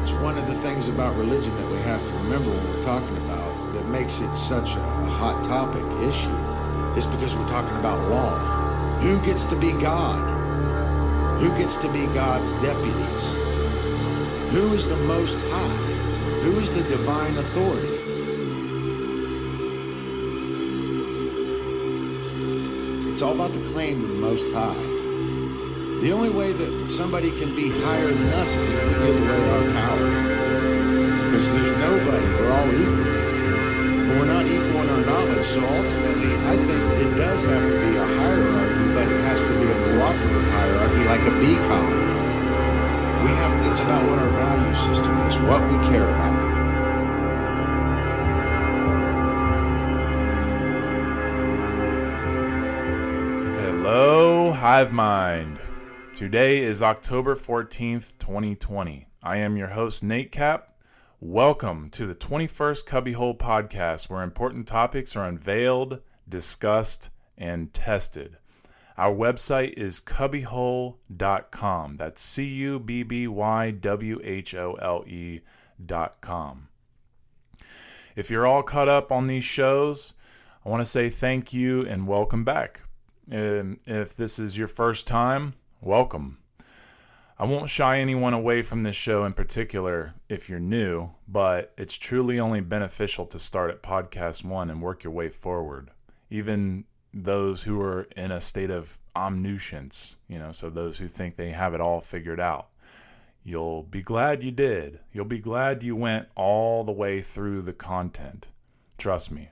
that's one of the things about religion that we have to remember when we're talking about that makes it such a hot topic issue. It's because we're talking about law. Who gets to be God? Who gets to be God's deputies? Who is the Most High? Who is the divine authority? It's all about the claim to the Most High. The only way that somebody can be higher than us is if we give away our power. Because there's nobody, we're all equal. But we're not equal in our knowledge, so ultimately I think it does have to be a hierarchy, but it has to be a cooperative hierarchy like a bee colony. It's about what our value system is, what we care about. Hello, Hive Mind. Today is October 14th, 2020. I am your host, Nate Cap. Welcome to the 21st Cubbywhole podcast, where important topics are unveiled, discussed, and tested. Our website is cubbywhole.com. That's cubbywhole.com. If you're all caught up on these shows, I want to say thank you and welcome back. If this is your first time, welcome. I won't shy anyone away from this show in particular if you're new, but it's truly only beneficial to start at podcast 1 and work your way forward. Even those who are in a state of omniscience, so those who think they have it all figured out. You'll be glad you did. You'll be glad you went all the way through the content. Trust me.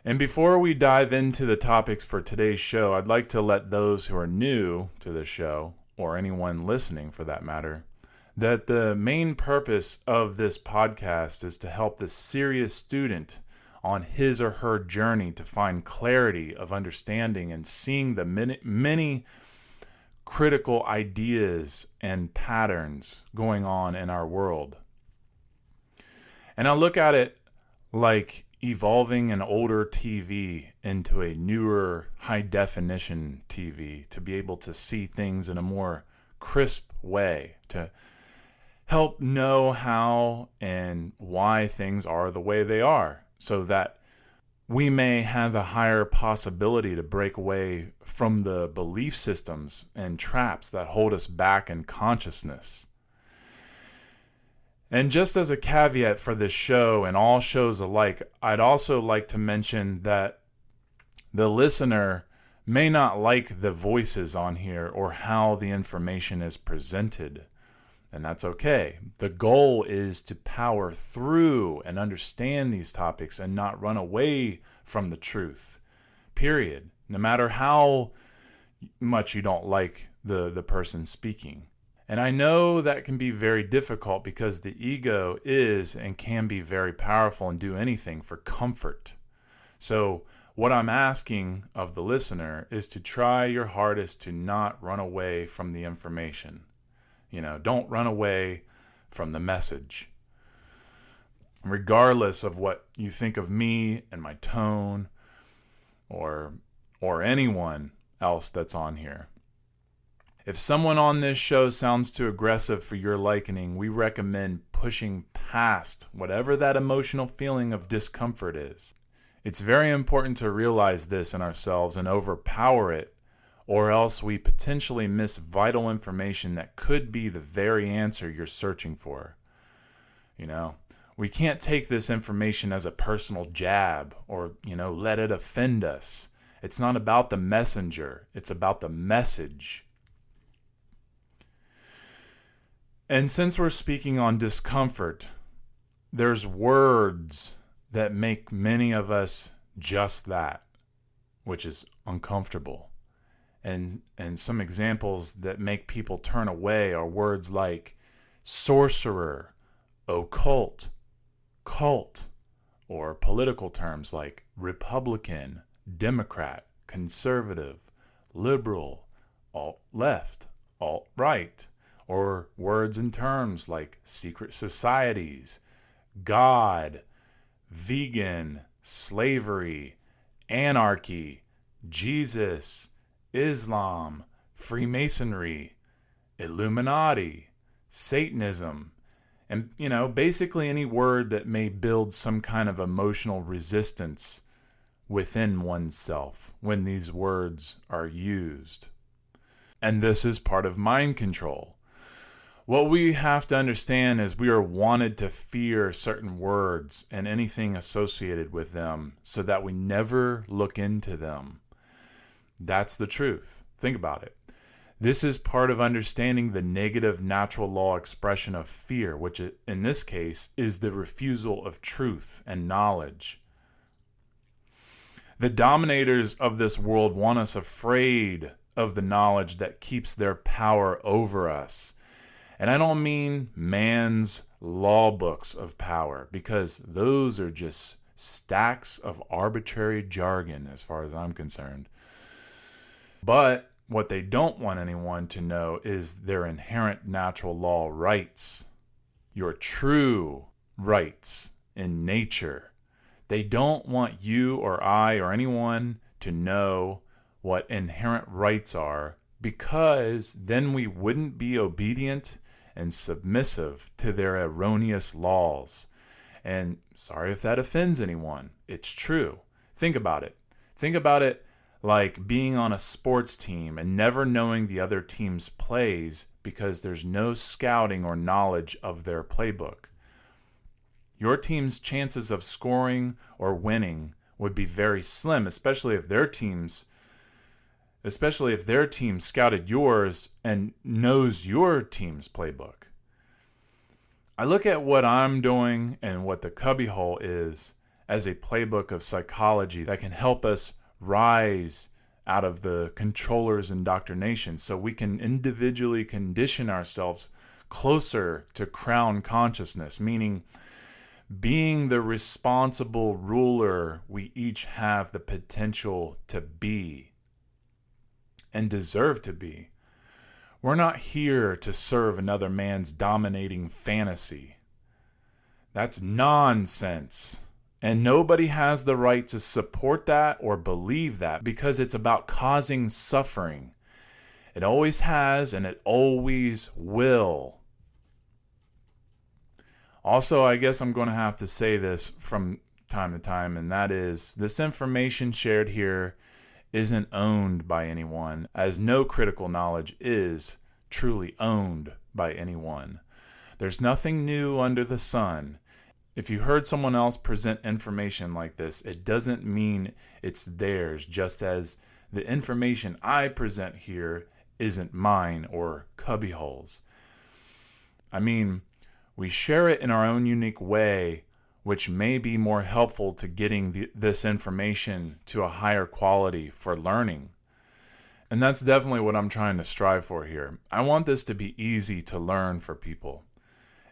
And before we dive into the topics for today's show, I'd like to let those who are new to the show, or anyone listening for that matter, that the main purpose of this podcast is to help the serious student on his or her journey to find clarity of understanding and seeing the many critical ideas and patterns going on in our world. And I look at it like evolving an older TV into a newer high-definition TV to be able to see things in a more crisp way, to help know how and why things are the way they are, so that we may have a higher possibility to break away from the belief systems and traps that hold us back in consciousness. And just as a caveat for this show and all shows alike, I'd also like to mention that the listener may not like the voices on here or how the information is presented. And that's okay. The goal is to power through and understand these topics and not run away from the truth. Period. No matter how much you don't like the person speaking. And I know that can be very difficult because the ego is and can be very powerful and do anything for comfort. So what I'm asking of the listener is to try your hardest to not run away from the information. Don't run away from the message. Regardless of what you think of me and my tone or anyone else that's on here. If someone on this show sounds too aggressive for your liking, we recommend pushing past whatever that emotional feeling of discomfort is. It's very important to realize this in ourselves and overpower it, or else we potentially miss vital information that could be the very answer you're searching for. We can't take this information as a personal jab or, let it offend us. It's not about the messenger. It's about the message. And since we're speaking on discomfort, there's words that make many of us just that, which is uncomfortable. And some examples that make people turn away are words like sorcerer, occult, cult, or political terms like Republican, Democrat, conservative, liberal, alt-left, alt-right, or words and terms like secret societies, God, vegan, slavery, anarchy, Jesus, Islam, Freemasonry, Illuminati, Satanism, And, basically any word that may build some kind of emotional resistance within oneself when these words are used. And this is part of mind control. What we have to understand is we are wanted to fear certain words and anything associated with them so that we never look into them. That's the truth. Think about it. This is part of understanding the negative natural law expression of fear, which in this case is the refusal of truth and knowledge. The dominators of this world want us afraid of the knowledge that keeps their power over us. And I don't mean man's law books of power, because those are just stacks of arbitrary jargon as far as I'm concerned. But what they don't want anyone to know is their inherent natural law rights, your true rights in nature. They don't want you or I or anyone to know what inherent rights are, because then we wouldn't be obedient and submissive to their erroneous laws. And sorry if that offends anyone. It's true. Think about it. Think about it like being on a sports team and never knowing the other team's plays because there's no scouting or knowledge of their playbook. Your team's chances of scoring or winning would be very slim, especially if their team scouted yours and knows your team's playbook. I look at what I'm doing and what the Cubbywhole is as a playbook of psychology that can help us rise out of the controller's indoctrination so we can individually condition ourselves closer to crown consciousness, meaning being the responsible ruler we each have the potential to be and deserve to be. We're not here to serve another man's dominating fantasy. That's nonsense. And nobody has the right to support that or believe that, because it's about causing suffering. It always has, and it always will. Also, I guess I'm going to have to say this from time to time, and that is, this information shared here isn't owned by anyone, as no critical knowledge is truly owned by anyone. There's nothing new under the sun. If you heard someone else present information like this, it doesn't mean it's theirs, just as the information I present here isn't mine or Cubbywhole's. I mean, we share it in our own unique way, which may be more helpful to getting this information to a higher quality for learning. And that's definitely what I'm trying to strive for here. I want this to be easy to learn for people.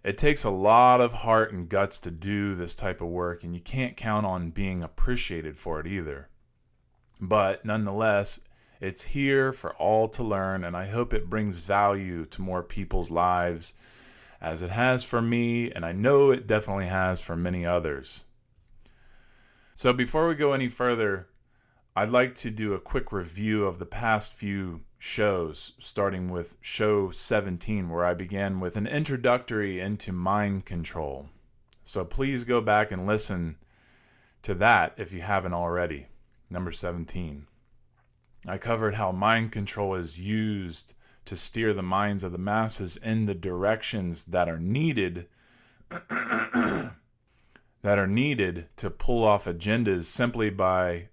It takes a lot of heart and guts to do this type of work, and you can't count on being appreciated for it either. But nonetheless, it's here for all to learn, and I hope it brings value to more people's lives, as it has for me, and I know it definitely has for many others. So before we go any further, I'd like to do a quick review of the past few shows, starting with show 17, where I began with an introductory into mind control. So please go back and listen to that if you haven't already. Number 17. I covered how mind control is used to steer the minds of the masses in the directions that are needed to pull off agendas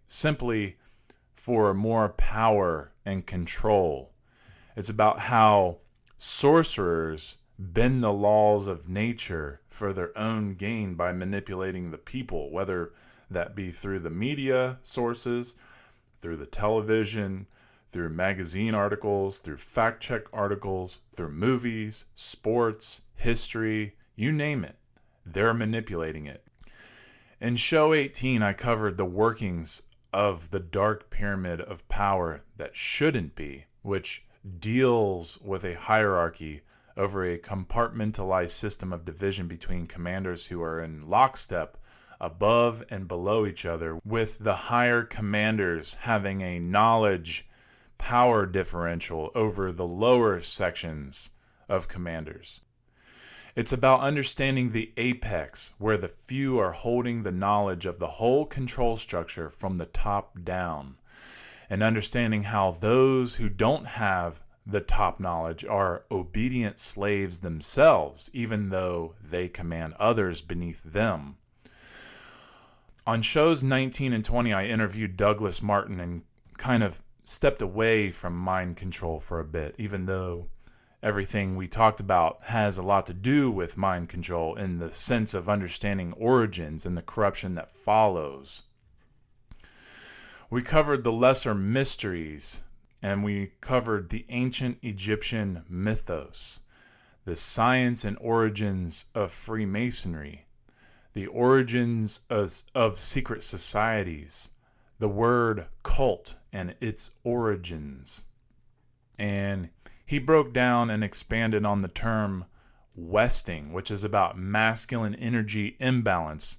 simply for more power and control. It's about how sorcerers bend the laws of nature for their own gain by manipulating the people, whether that be through the media sources, through the television, through magazine articles, through fact-check articles, through movies, sports, history, you name it. They're manipulating it. In show 18, I covered the workings of the dark pyramid of power that shouldn't be, which deals with a hierarchy over a compartmentalized system of division between commanders who are in lockstep above and below each other, with the higher commanders having a knowledge power differential over the lower sections of commanders. It's about understanding the apex, where the few are holding the knowledge of the whole control structure from the top down, and understanding how those who don't have the top knowledge are obedient slaves themselves, even though they command others beneath them. On shows 19 and 20, I interviewed Douglas Martin and kind of stepped away from mind control for a bit, even though everything we talked about has a lot to do with mind control in the sense of understanding origins and the corruption that follows. We covered the lesser mysteries, and we covered the ancient Egyptian mythos, the science and origins of Freemasonry, the origins of secret societies, the word cult and its origins. And he broke down and expanded on the term Westing, which is about masculine energy imbalance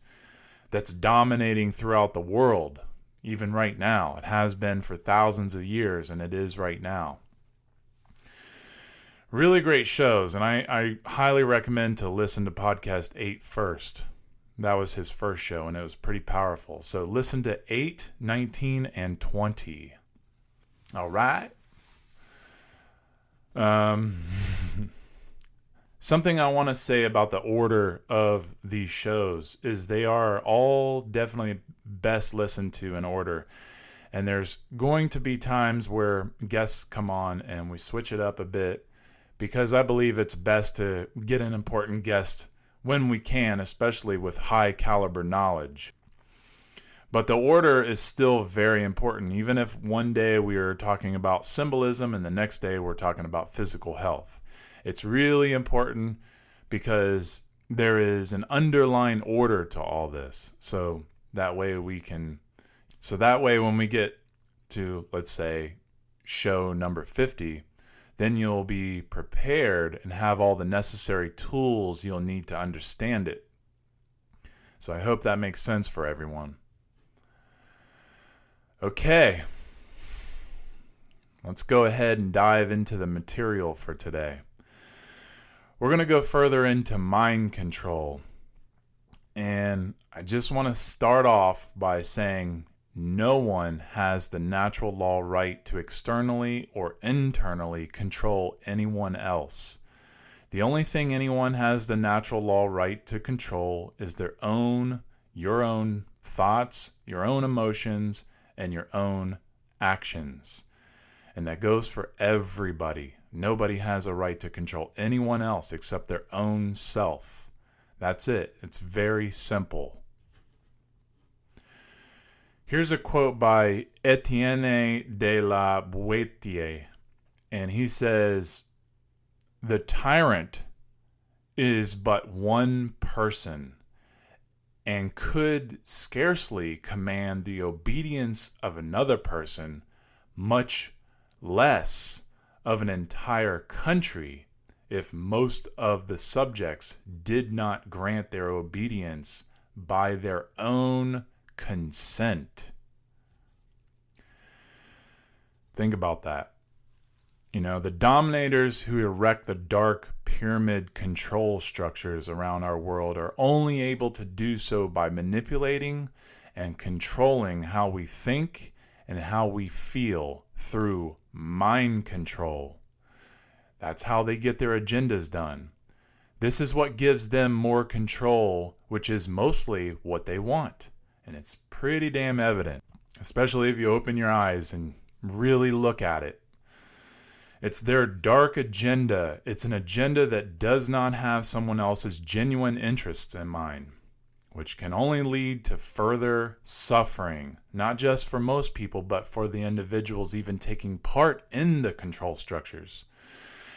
that's dominating throughout the world. Even right now. It has been for thousands of years, and it is right now. Really great shows, and I highly recommend to listen to podcast 8 first. That was his first show, and it was pretty powerful. So listen to 8, 19, and 20. All right? Something I want to say about the order of these shows is they are all definitely best listened to in order. And there's going to be times where guests come on and we switch it up a bit, because I believe it's best to get an important guest when we can, especially with high caliber knowledge. But the order is still very important, even if one day we are talking about symbolism and the next day we're talking about physical health. It's really important because there is an underlying order to all this. So that way when we get to, let's say, show number 50, then you'll be prepared and have all the necessary tools you'll need to understand it. So I hope that makes sense for everyone. Okay, let's go ahead and dive into the material for today. We're going to go further into mind control. And I just want to start off by saying no one has the natural law right to externally or internally control anyone else. The only thing anyone has the natural law right to control is your own thoughts, your own emotions, and your own actions. And that goes for everybody. Nobody has a right to control anyone else except their own self. That's it. It's very simple. Here's a quote by Etienne de la Boétie, and he says, "The tyrant is but one person and could scarcely command the obedience of another person, much less of an entire country, if most of the subjects did not grant their obedience by their own consent." Think about that. The dominators who erect the dark pyramid control structures around our world are only able to do so by manipulating and controlling how we think and how we feel through mind control. That's how they get their agendas done. This is what gives them more control, which is mostly what they want. And it's pretty damn evident, especially if you open your eyes and really look at it. It's their dark agenda. It's an agenda that does not have someone else's genuine interests in mind, which can only lead to further suffering, not just for most people, but for the individuals even taking part in the control structures.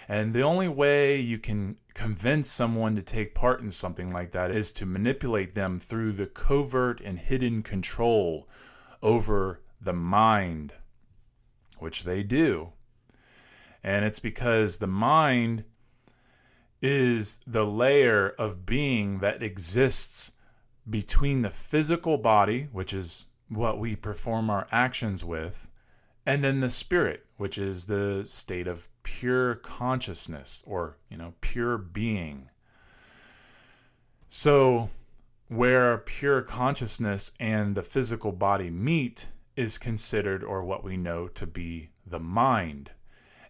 And the only way you can convince someone to take part in something like that is to manipulate them through the covert and hidden control over the mind, which they do. And it's because the mind is the layer of being that exists between the physical body, which is what we perform our actions with, and then the spirit, which is the state of pure consciousness or, pure being. So, where pure consciousness and the physical body meet is considered, or what we know to be, the mind.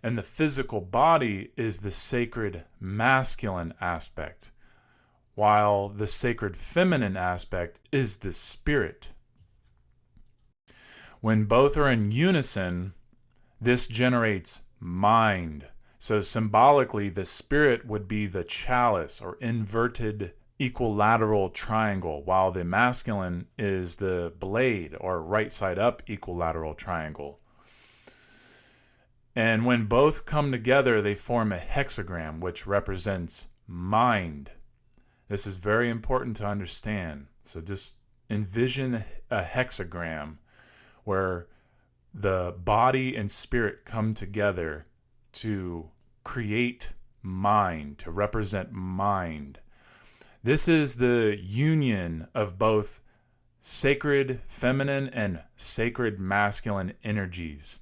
And the physical body is the sacred masculine aspect, while the sacred feminine aspect is the spirit. When both are in unison, this generates mind. So symbolically, the spirit would be the chalice or inverted equilateral triangle, while the masculine is the blade or right side up equilateral triangle. And when both come together, they form a hexagram, which represents mind. This is very important to understand. So just envision a hexagram where the body and spirit come together to create mind, to represent mind. This is the union of both sacred feminine and sacred masculine energies.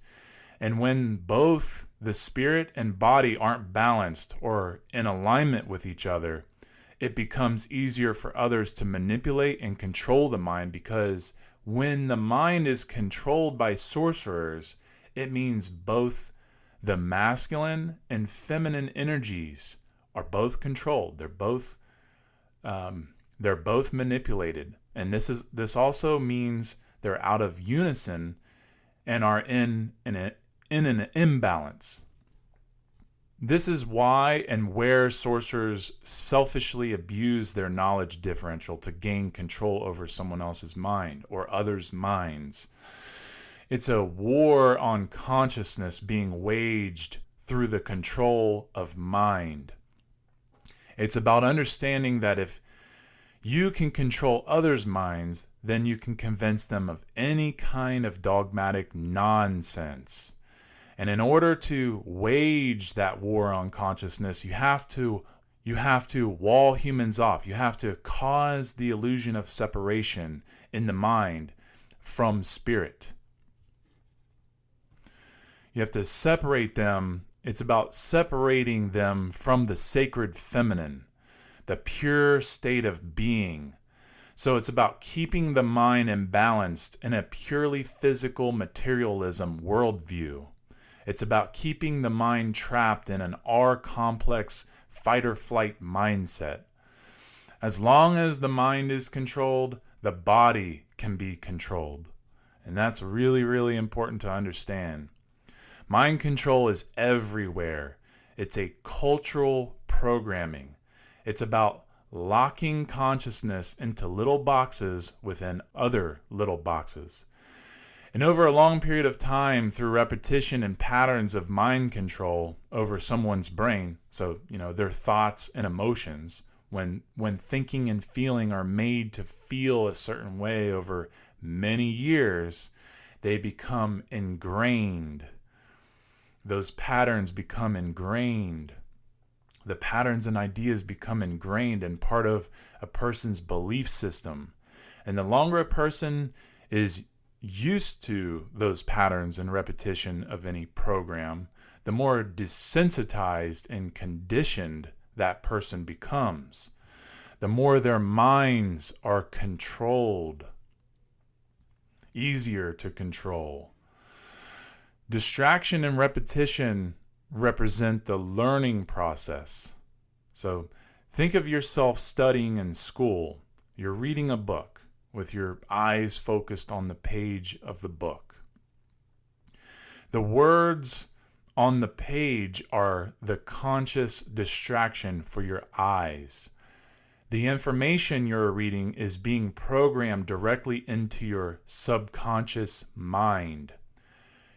And when both the spirit and body aren't balanced or in alignment with each other, it becomes easier for others to manipulate and control the mind, because when the mind is controlled by sorcerers, it means both the masculine and feminine energies are both controlled. They're both manipulated, and this also means they're out of unison and are in an imbalance. This is why and where sorcerers selfishly abuse their knowledge differential to gain control over someone else's mind or others' minds. It's a war on consciousness being waged through the control of mind. It's about understanding that if you can control others' minds, then you can convince them of any kind of dogmatic nonsense. And in order to wage that war on consciousness, you have to wall humans off. You have to cause the illusion of separation in the mind from spirit. You have to separate them. It's about separating them from the sacred feminine, the pure state of being. So it's about keeping the mind imbalanced in a purely physical materialism worldview. It's about keeping the mind trapped in an R-complex fight-or-flight mindset. As long as the mind is controlled, the body can be controlled. And that's really, really important to understand. Mind control is everywhere. It's a cultural programming. It's about locking consciousness into little boxes within other little boxes. And over a long period of time, through repetition and patterns of mind control over someone's brain, so, their thoughts and emotions, when thinking and feeling are made to feel a certain way over many years, they become ingrained. Those patterns become ingrained. The patterns and ideas become ingrained and part of a person's belief system. And the longer a person is used to those patterns and repetition of any program, the more desensitized and conditioned that person becomes. The more their minds are controlled, easier to control. Distraction and repetition represent the learning process. So think of yourself studying in school. You're reading a book with your eyes focused on the page of the book. The words on the page are the conscious distraction for your eyes. The information you're reading is being programmed directly into your subconscious mind.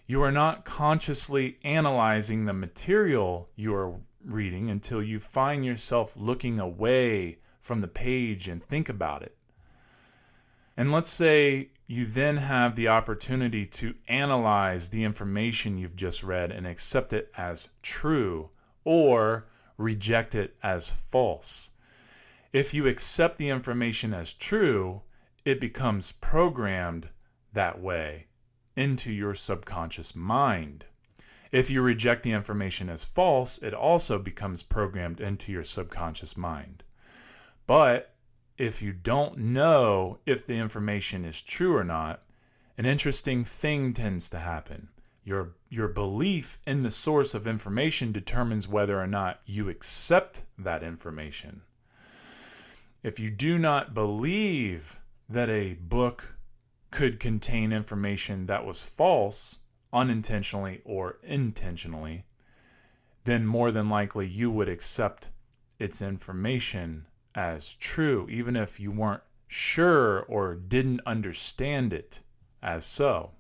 You are not consciously analyzing the material you are reading until you find yourself looking away from the page and think about it. And let's say you then have the opportunity to analyze the information you've just read and accept it as true or reject it as false. If you accept the information as true, it becomes programmed that way into your subconscious mind. If you reject the information as false, it also becomes programmed into your subconscious mind. But if you don't know if the information is true or not, an interesting thing tends to happen. Your belief in the source of information determines whether or not you accept that information. If you do not believe that a book could contain information that was false, unintentionally or intentionally, then more than likely you would accept its information as true, even if you weren't sure or didn't understand it as so.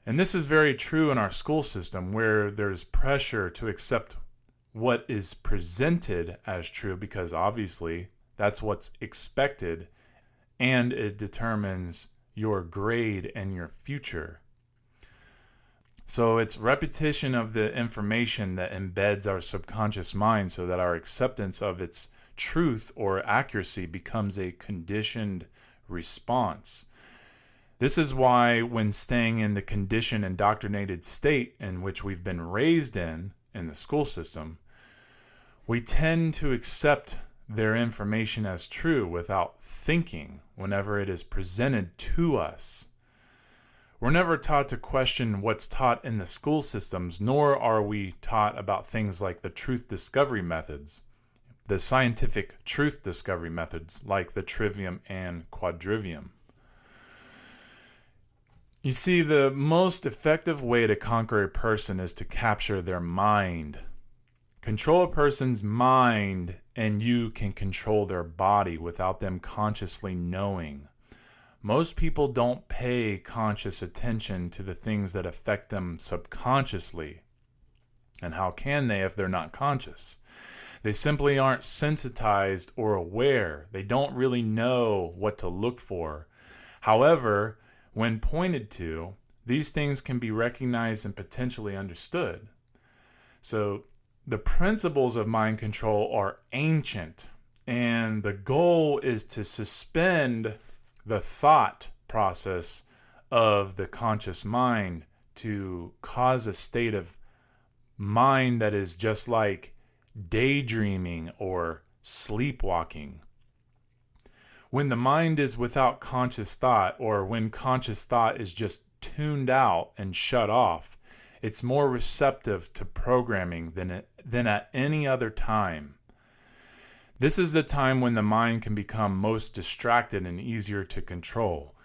And this is very true in our school system, where there's pressure to accept what is presented as true, because obviously that's what's expected, and it determines your grade and your future. So it's repetition of the information that embeds our subconscious mind so that our acceptance of its truth or accuracy becomes a conditioned response. This is why, when staying in the conditioned, indoctrinated state in which we've been raised in the school system, we tend to accept their information as true without thinking whenever it is presented to us. We're never taught to question what's taught in the school systems, nor are we taught about things like the truth discovery methods, the scientific truth discovery methods like the trivium and quadrivium. You see, the most effective way to conquer a person is to capture their mind. Control a person's mind, and you can control their body without them consciously knowing. Most people don't pay conscious attention to the things that affect them subconsciously. And how can they if they're not conscious? They simply aren't sensitized or aware. They don't really know what to look for. However, when pointed to, these things can be recognized and potentially understood. So the principles of mind control are ancient, and the goal is to suspend the thought process of the conscious mind to cause a state of mind that is just like daydreaming or sleepwalking. When the mind is without conscious thought, or when conscious thought is just tuned out and shut off, it's more receptive to programming than at any other time. This is the time when the mind can become most distracted and easier to control.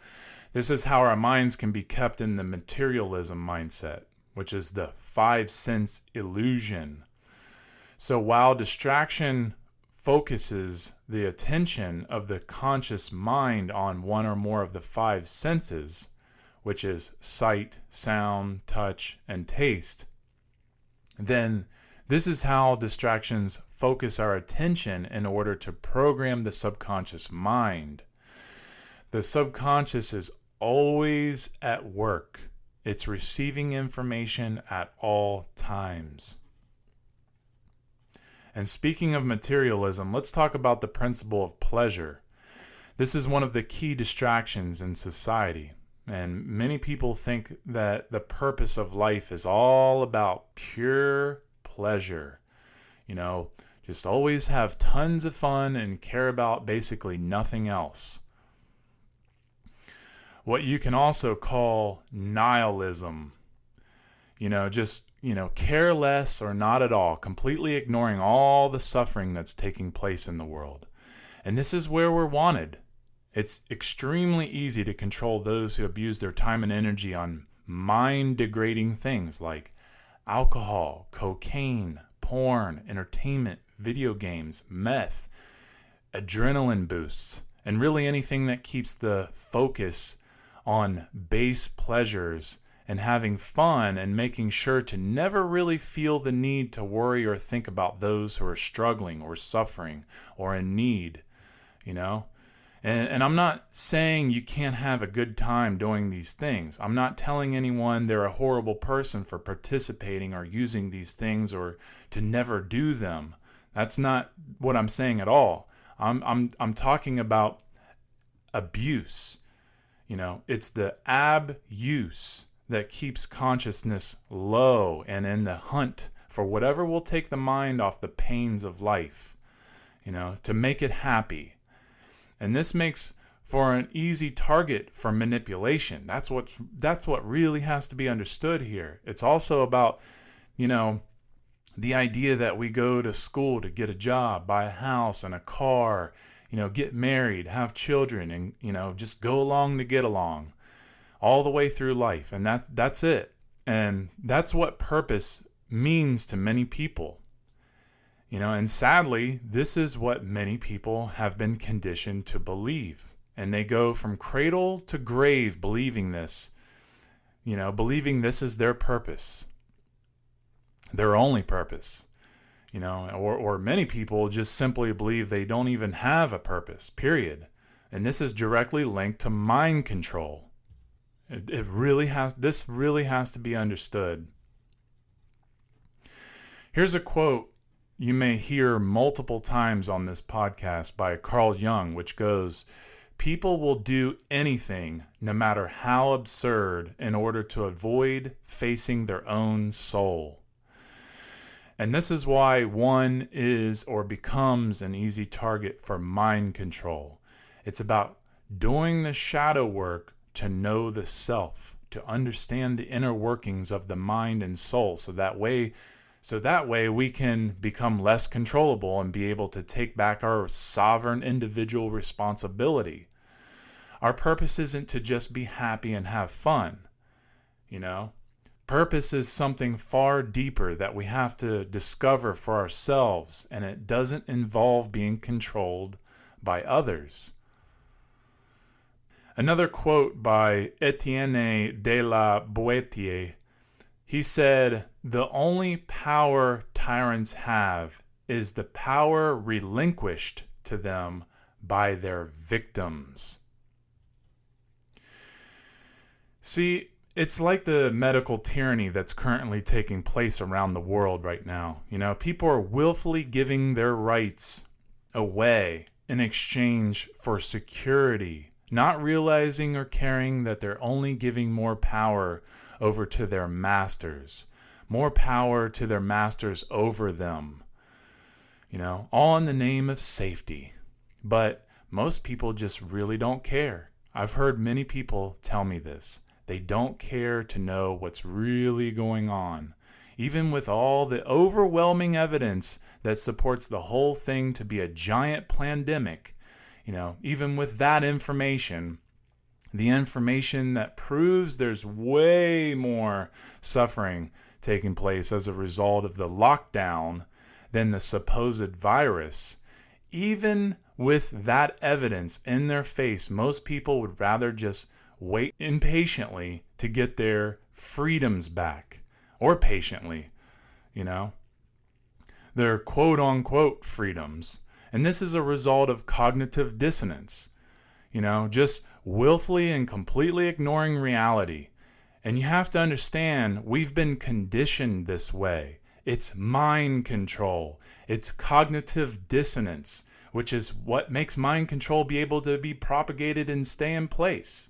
This is how our minds can be kept in the materialism mindset, which is the 5 sense illusion. So while distraction focuses the attention of the conscious mind on one or more of the 5 senses, which is sight, sound, touch, and taste, then this is how distractions focus our attention in order to program the subconscious mind. The subconscious is always at work. It's receiving information at all times. And speaking of materialism, let's talk about the principle of pleasure. This is one of the key distractions in society. And many people think that the purpose of life is all about pure pleasure. You know, just always have tons of fun and care about basically nothing else. What you can also call nihilism. Care less or not at all, completely ignoring all the suffering that's taking place in the world. And this is where we're wanted. It's extremely easy to control those who abuse their time and energy on mind-degrading things like alcohol, cocaine, porn, entertainment, video games, meth, adrenaline boosts, and really anything that keeps the focus on base pleasures and having fun and making sure to never really feel the need to worry or think about those who are struggling or suffering or in need, And I'm not saying you can't have a good time doing these things. I'm not telling anyone they're a horrible person for participating or using these things or to never do them. That's not what I'm saying at all. I'm talking about abuse. It's the abuse that keeps consciousness low and in the hunt for whatever will take the mind off the pains of life. to make it happy. And this makes for an easy target for manipulation. That's what really has to be understood here. It's also about, the idea that we go to school to get a job, buy a house and a car, get married, have children, and, just go along to get along all the way through life. And that's it. And that's what purpose means to many people. And sadly, this is what many people have been conditioned to believe. And they go from cradle to grave believing this, believing this is their purpose, their only purpose, or many people just simply believe they don't even have a purpose, period. And this is directly linked to mind control. This really has to be understood. Here's a quote you may hear multiple times on this podcast by Carl Jung, which goes, "People will do anything, no matter how absurd, in order to avoid facing their own soul." And this is why one is or becomes an easy target for mind control. It's about doing the shadow work to know the self, to understand the inner workings of the mind and soul, so that way we can become less controllable and be able to take back our sovereign individual responsibility. Our purpose isn't to just be happy and have fun, Purpose is something far deeper that we have to discover for ourselves, and it doesn't involve being controlled by others. Another quote by Etienne de la Boétie. He said, "The only power tyrants have is the power relinquished to them by their victims." See, it's like the medical tyranny that's currently taking place around the world right now. People are willfully giving their rights away in exchange for security, not realizing or caring that they're only giving more power over to their masters, more power to their masters over them, all in the name of safety. But most people just really don't care. I've heard many people tell me this. They don't care to know what's really going on, even with all the overwhelming evidence that supports the whole thing to be a giant pandemic. Even with that information, the information that proves there's way more suffering taking place as a result of the lockdown than the supposed virus, even with that evidence in their face, most people would rather just wait impatiently to get their freedoms back, or patiently, their quote-unquote freedoms. And this is a result of cognitive dissonance, just willfully and completely ignoring reality. And you have to understand, we've been conditioned this way. It's mind control. It's cognitive dissonance, which is what makes mind control be able to be propagated and stay in place.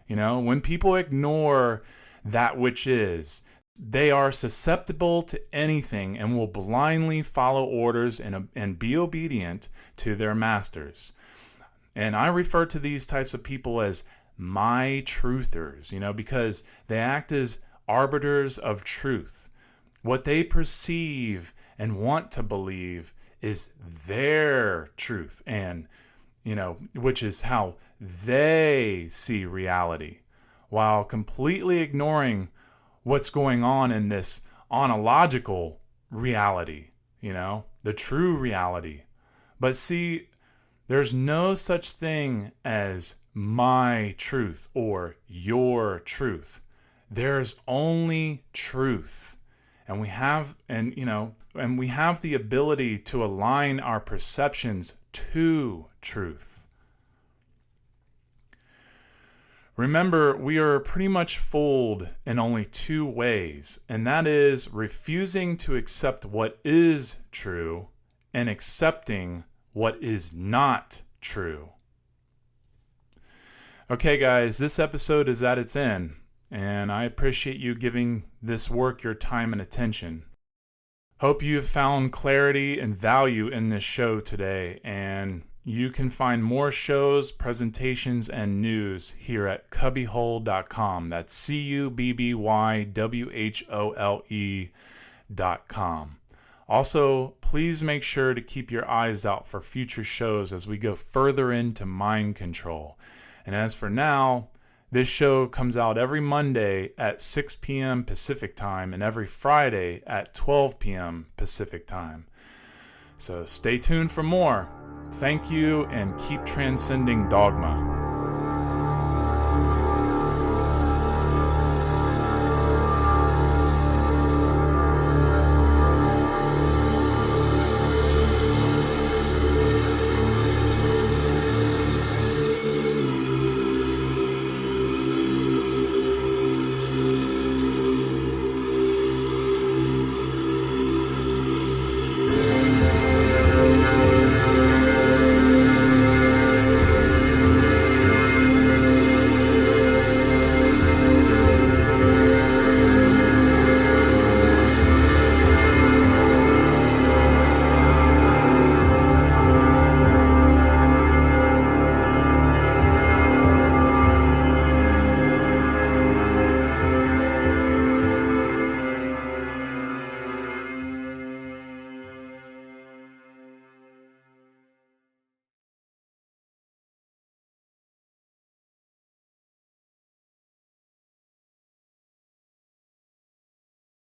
When people ignore that which is, they are susceptible to anything and will blindly follow orders and be obedient to their masters. And I refer to these types of people as my truthers, because they act as arbiters of truth. What they perceive and want to believe is their truth, and which is how they see reality, while completely ignoring what's going on in this ontological reality, the true reality. But see, there's no such thing as my truth or your truth. There's only truth. And we have the ability to align our perceptions to truth. Remember, we are pretty much fooled in only two ways, and that is refusing to accept what is true and accepting what is not true. Okay, guys, this episode is at its end, and I appreciate you giving this work your time and attention. Hope you've found clarity and value in this show today, and you can find more shows, presentations, and news here at Cubbywhole.com. That's Cubbywhole.com. Also, please make sure to keep your eyes out for future shows as we go further into mind control. And as for now, this show comes out every Monday at 6 p.m. Pacific Time and every Friday at 12 p.m. Pacific Time. So stay tuned for more. Thank you, and keep transcending dogma.